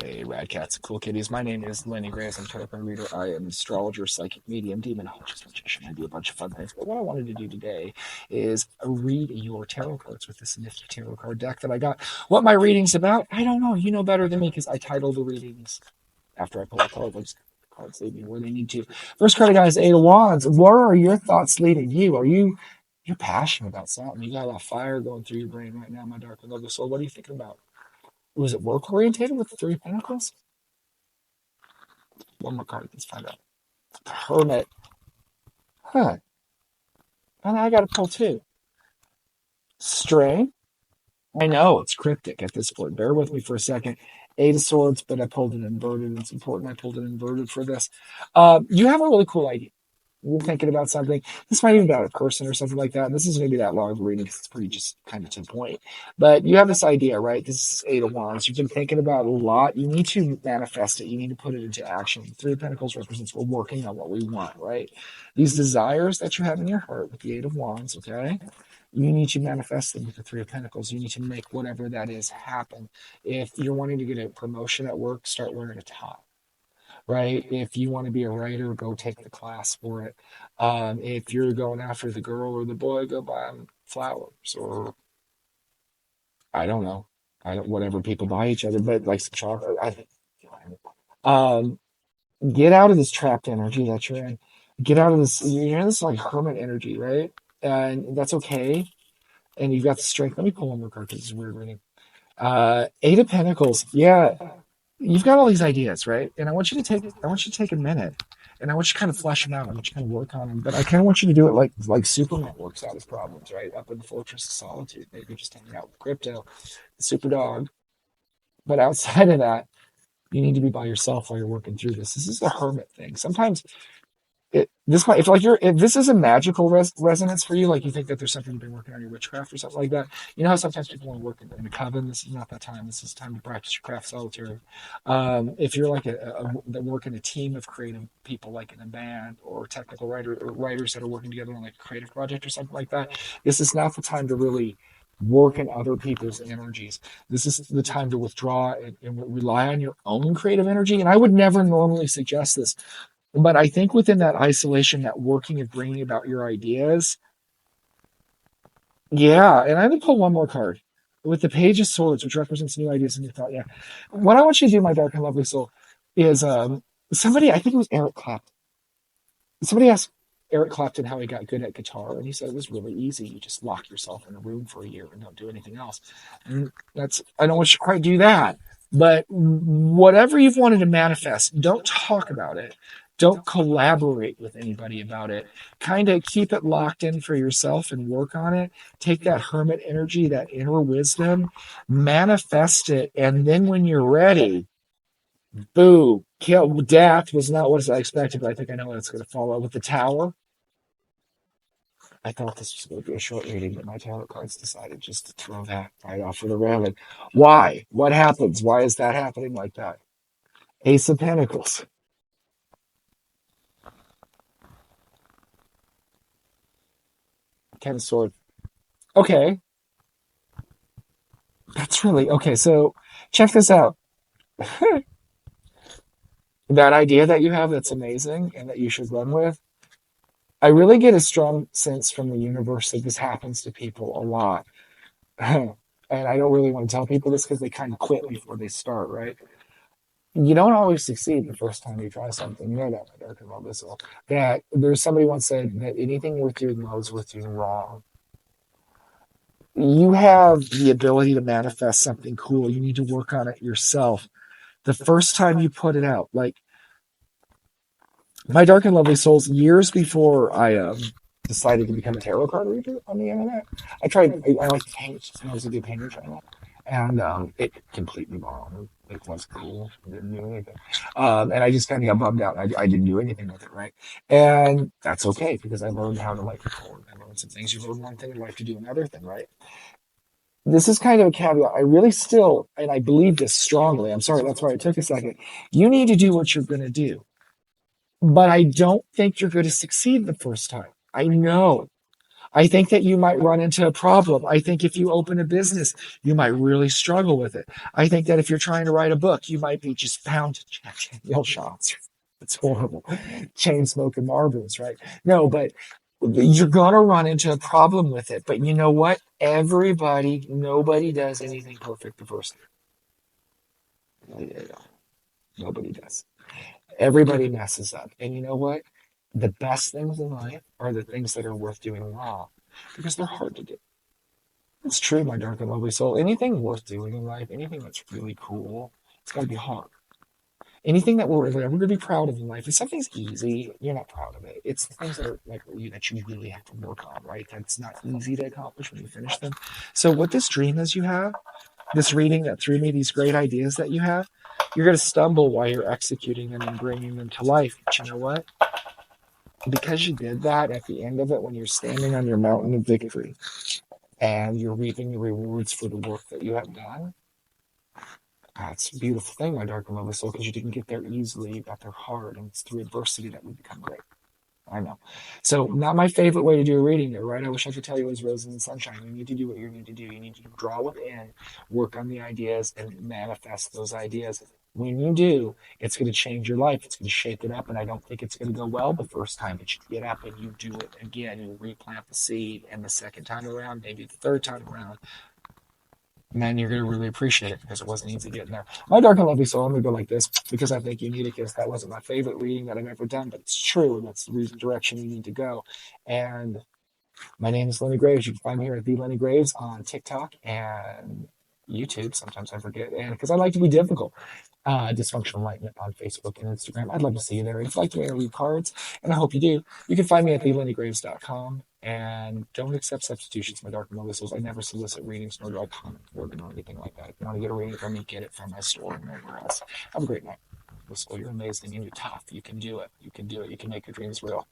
Hey, Rad Cats and Cool Kitties. My name is Lenny Grace. I'm a tarot card reader. I am an astrologer, psychic medium, demonologist, magician. I do a bunch of fun things. But what I wanted to do today is read your tarot cards with this nifty tarot card deck that I got. What my reading's about, I don't know. You know better than me because I title the readings after I pull a card. Like cards lead me where they need to. First card I got is Eight of Wands. Where are your thoughts leading you? You're passionate about something? You got a lot of fire going through your brain right now, my dark and lovely soul. What are you thinking about? Was it work orientated with the Three of Pentacles? One more card. Let's find out. Hermit. Huh. And I got to pull two. String. I know it's cryptic at this point. Bear with me for a second. Eight of Swords, but I pulled it inverted. It's important I pulled it inverted for this. You have a really cool idea. You're thinking about something. This might even be about a person or something like that. And this isn't going to be that long of a reading because it's pretty just kind of to the point. But you have this idea, right? This is Eight of Wands. You've been thinking about it a lot. You need to manifest it. You need to put it into action. Three of Pentacles represents we're working on what we want, right? These desires that you have in your heart with the Eight of Wands, okay? You need to manifest them with the Three of Pentacles. You need to make whatever that is happen. If you're wanting to get a promotion at work, start wearing a tie, right? If you want to be a writer, go take the class for it. If you're going after the girl or the boy, go buy them flowers or I don't know, whatever people buy each other, but like some chocolate. Um, get out of this trapped energy that you're in. Get out of this. You're in this like hermit energy, right? And that's okay. And you've got the strength. Let me pull one more card because it's weird reading. Eight of Pentacles. Yeah, you've got all these ideas, right? And I want you to take a minute and I want you to kind of flesh them out. I want you to kind of work on them, but I kind of want you to do it like Superman works out his problems, right? Up in the Fortress of Solitude, maybe just hanging out with Crypto, the super dog. But outside of that, you need to be by yourself while you're working through this. This is the hermit thing. Sometimes this might if this is a magical resonance for you, like you think that there's something you've been working on your witchcraft or something like that. You know how sometimes people want to work in a coven. This is not that time. This is time to practice your craft solitary. If you're like that work in a team of creative people, like in a band or technical writers that are working together on like a creative project or something like that, this is not the time to really work in other people's energies. This is the time to withdraw and rely on your own creative energy. And I would never normally suggest this, but I think within that isolation, that working and bringing about your ideas, yeah. And I'm gonna pull one more card with the Page of Swords, which represents new ideas and new thought. Yeah. What I want you to do, my dark and lovely soul, is somebody. I think it was Eric Clapton. Somebody asked Eric Clapton how he got good at guitar, and he said it was really easy. You just lock yourself in a room for a year and don't do anything else. And that's I don't want you to quite do that, but whatever you've wanted to manifest, don't talk about it. Don't collaborate with anybody about it. Kind of keep it locked in for yourself and work on it. Take that hermit energy, that inner wisdom, manifest it, and then when you're ready, boo, kill death was not what I expected, but I think I know what it's going to follow with the tower. I thought this was going to be a short reading, but my tarot cards decided just to throw that right off of the railing. Why? What happens? Why is that happening like that? Ace of Pentacles. Ten of Swords. Okay, that's really okay. So check this out. That idea that you have that's amazing and that you should run with. I really get a strong sense from the universe that this happens to people a lot. And I don't really want to tell people this because they kind of quit before they start, right? You don't always succeed the first time you try something. You know that, my dark and love this all. That there's somebody once said that anything worth doing well is worth doing wrong. You have the ability to manifest something cool. You need to work on it yourself. The first time you put it out, like my dark and lovely souls, years before I decided to become a tarot card reader on the internet, I like to paint. I was a good painter channel, and it completely bombed. It was cool. I didn't do anything. And I just kind of got bummed out. I didn't do anything with it, right? And that's okay because I learned how to like record. I learned some things. You learn one thing in life to do another thing, right? This is kind of a caveat. I really still, and I believe this strongly. I'm sorry, that's why it took a second. You need to do what you're going to do, but I don't think you're going to succeed the first time. I know. I think that you might run into a problem. I think if you open a business, you might really struggle with it. I think that if you're trying to write a book, you might be just bound to Jack Daniel shots. It's horrible. Chain smoking marbles, right? No, but you're going to run into a problem with it. But you know what? Nobody does anything perfect the first time. Nobody does. Everybody messes up. And you know what? The best things in life are the things that are worth doing well because they're hard to do. It's true, my dark and lovely soul. Anything worth doing in life, anything that's really cool, it's got to be hard. Anything that we're ever going to be proud of in life, if something's easy, you're not proud of it. It's the things that are like you that you really have to work on, right? That's not easy to accomplish when you finish them. So, what this dream is you have, this reading that threw me these great ideas that you have, you're going to stumble while you're executing them and bringing them to life. But you know what? Because you did that at the end of it, when you're standing on your mountain of victory and you're reaping the rewards for the work that you have done, that's a beautiful thing, my dark and lovely soul, because you didn't get there easily. You got there hard, and it's through adversity that we become great. I know. So, not my favorite way to do a reading, though, right? I wish I could tell you it was roses and sunshine. You need to do what you need to do. You need to draw within, work on the ideas, and manifest those ideas. When you do, it's going to change your life. It's going to shake it up, and I don't think it's going to go well the first time, but you get up and you do it again. You replant the seed, and the second time around, maybe the third time around, man, you're going to really appreciate it because it wasn't easy getting there. My dark and lovely soul, I'm going to go like this because I think you need it because that wasn't my favorite reading that I've ever done, but it's true. And that's the reason, direction you need to go. And my name is Lenny Graves. You can find me here at The Lenny Graves on TikTok and YouTube. Sometimes I forget. And because I like to be difficult. Dysfunctional Enlightenment on Facebook and Instagram. I'd love to see you there. If you'd like to read cards, and I hope you do, you can find me at thelennygraves.com. And don't accept substitutions, my dark and lovely souls. I never solicit readings, nor do I comment for them or anything like that. If you want to get a reading from me, get it from my store and nowhere else. Have a great night. You're amazing and you're tough. You can do it. You can do it. You can make your dreams real.